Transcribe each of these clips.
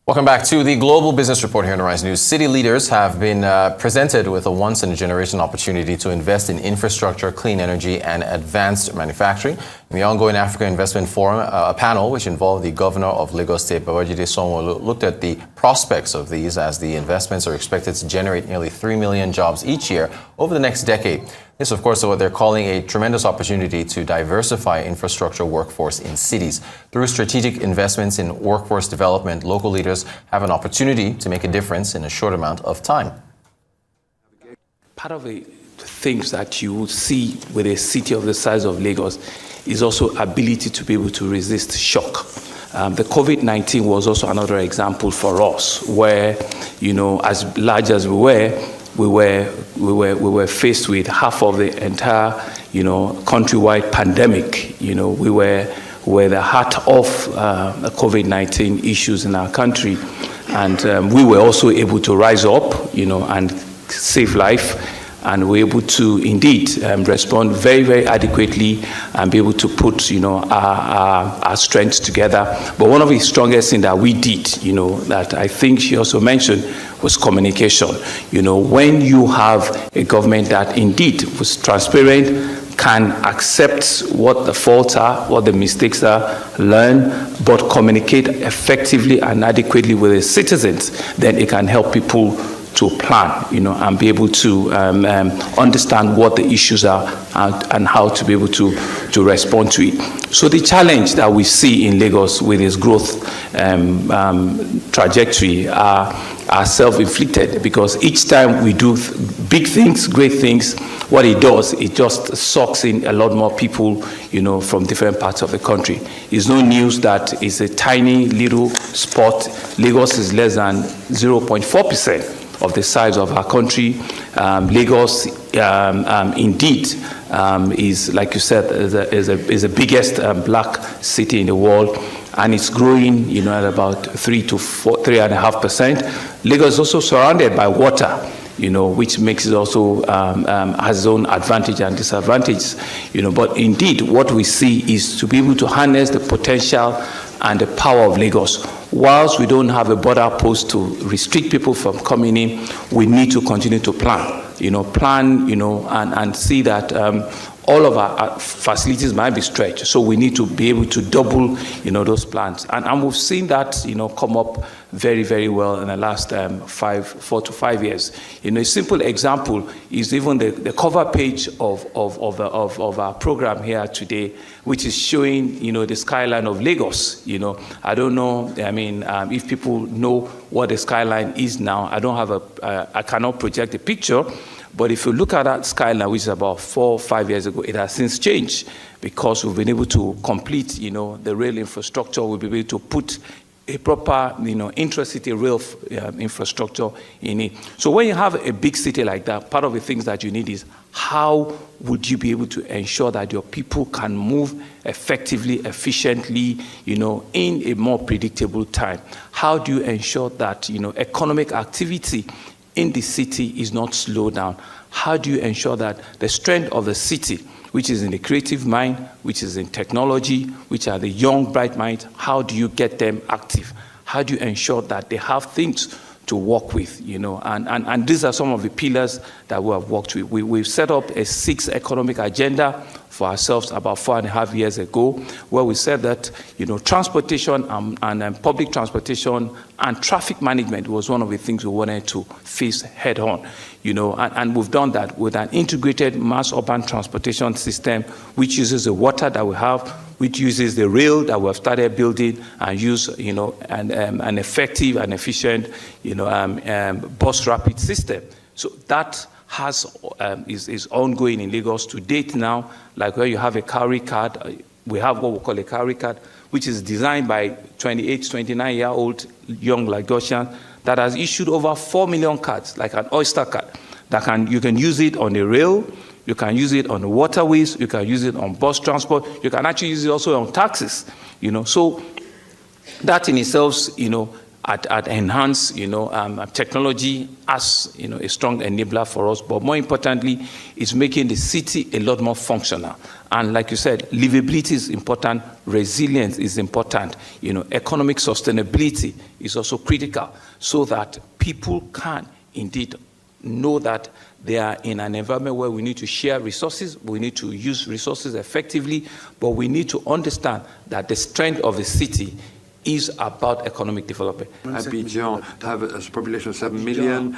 Welcome back to the Global Business Report here on Rise News. City leaders have been presented with a once-in-a-generation opportunity to invest in infrastructure, clean energy, and advanced manufacturing. In the ongoing Africa Investment Forum, a panel which involved the Governor of Lagos State, Babajide Sanwo-Olu, looked at the prospects of these as the investments are expected to generate nearly 3 million jobs each year over the next decade. This, of course, is what they're calling a tremendous opportunity to diversify infrastructure workforce in cities. Through strategic investments in workforce development, local leaders have an opportunity to make a difference in a short amount of time. Part of the things that you would see with a city of the size of Lagos is also ability to be able to resist shock. The COVID-19 was also another example for us where, as large as we were faced with half of the entire, countrywide pandemic. We were the heart of COVID-19 issues in our country, and we were also able to rise up, and save life. And we're able to indeed respond very, very adequately and be able to put, our strengths together. But one of the strongest things that we did, that I think she also mentioned, was communication. When you have a government that indeed was transparent, can accept what the faults are, what the mistakes are, learn, but communicate effectively and adequately with the citizens, then it can help people to plan, and be able to understand what the issues are and how to be able to respond to it. So the challenge that we see in Lagos with its growth trajectory are self-inflicted, because each time we do big things, great things, what it does, it just sucks in a lot more people, from different parts of the country. It's no news that it's a tiny little spot. Lagos is less than 0.4% of the size of our country. Lagos, indeed, is, like you said, is the biggest black city in the world, and it's growing, at about 3.5%. Lagos is also surrounded by water, which makes it also has its own advantage and disadvantages. But indeed, what we see is to be able to harness the potential and the power of Lagos. Whilst we don't have a border post to restrict people from coming in, we need to continue to plan, and see that all of our facilities might be stretched. So we need to be able to double, those plans. And we've seen that, come up very, very well in the last 4 to 5 years. A simple example is even the cover page of our program here today, which is showing, the skyline of Lagos. I don't know, if people know what the skyline is now. I cannot project a picture. But if you look at that skyline, which is about 4 or 5 years ago, it has since changed, because we've been able to complete, the rail infrastructure. We've been able to put a proper, intra-city rail infrastructure in it. So when you have a big city like that, part of the things that you need is how would you be able to ensure that your people can move effectively, efficiently, in a more predictable time? How do you ensure that, economic activity in the city is not slowed down? How do you ensure that the strength of the city, which is in the creative mind, which is in technology, which are the young, bright minds, how do you get them active? How do you ensure that they have things to work with, And these are some of the pillars that we have worked with. We've set up a 6 economic agenda for ourselves about 4.5 years ago, where we said that, transportation and public transportation and traffic management was one of the things we wanted to face head on, and we've done that with an integrated mass urban transportation system, which uses the water that we have, which uses the rail that we have started building, and use, an effective and efficient, bus rapid system. So that is ongoing in Lagos to date now. Like where you have a Cowrie card, we have what we call a Cowrie card, which is designed by 28, 29-year-old young Lagosians that has issued over 4 million cards, like an Oyster card, you can use it on the rail, you can use it on the waterways, you can use it on bus transport, you can actually use it also on taxis, So that in itself, enhance, technology as, a strong enabler for us. But more importantly, it's making the city a lot more functional. And like you said, livability is important, resilience is important, economic sustainability is also critical, so that people can indeed know that they are in an environment where we need to share resources, we need to use resources effectively, but we need to understand that the strength of the city is about economic development. Abidjan have a population of 7 million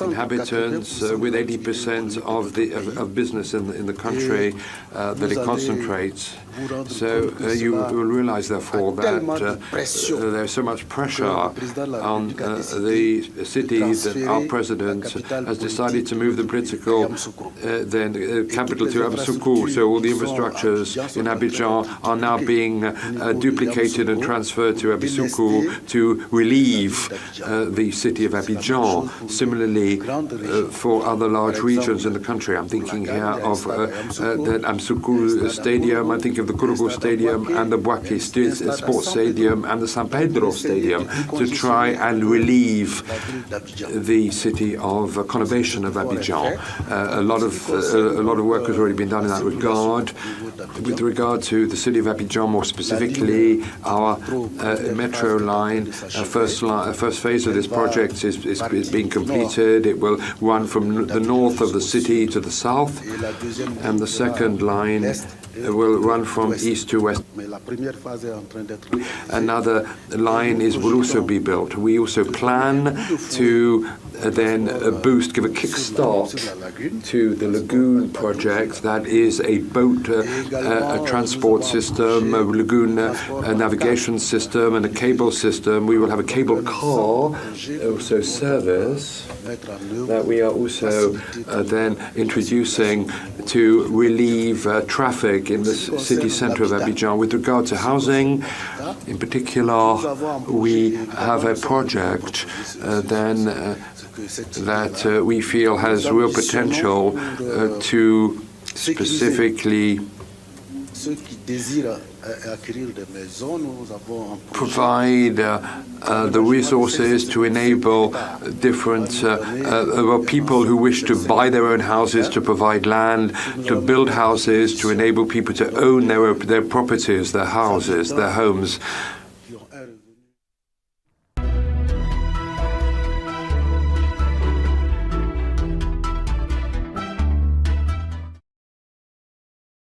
inhabitants, with 80% of business in the country that it concentrates. So you will realize, therefore, that there's so much pressure on the city that our president has decided to move the political capital to Yamoussoukro. So all the infrastructures in Abidjan are now being duplicated and transferred to Yamoussoukro to relieve the city of Abidjan. Similarly, for other large regions in the country, I'm thinking here of the Yamoussoukro Stadium, I'm thinking of the Kouroukou Stadium and the Bouaké Sports Stadium and the San Pedro Stadium, to try and relieve the city of conurbation of Abidjan. A lot of work has already been done in that regard. With regard to the city of Abidjan, more specifically, our metro line, first phase of this project is being completed. It will run from the north of the city to the south, and the second line will run from east to west. Another line will also be built. We also plan to then give a kickstart to the lagoon project. That is a boat a transport system, a lagoon navigation system, and a cable system. We will have a cable car also service that we are also then introducing to relieve traffic in the city center of Abidjan. With regard to housing, in particular, we have a project that we feel has real potential to specifically provide the resources to enable different people who wish to buy their own houses, to provide land, to build houses, to enable people to own their properties, their houses, their homes.